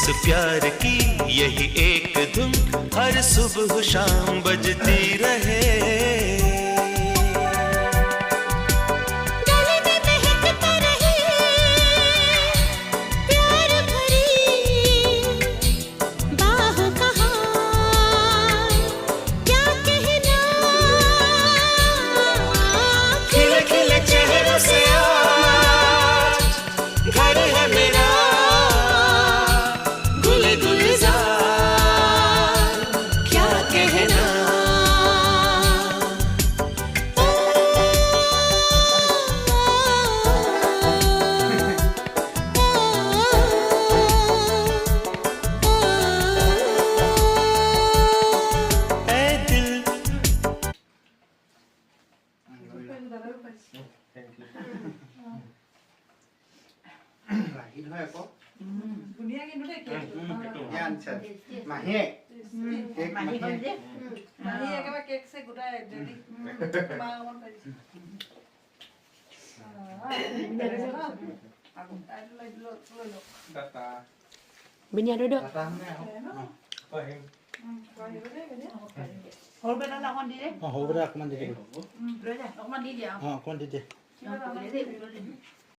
इस प्यार की यही एक धुन हर सुबह शाम बजती रहे। Bini duduk. Hold benar nak mandi deh. Oh, udah aku mandi dulu. Boleh dah, nak mandi dia. Oh, aku mandi deh. Boleh deh.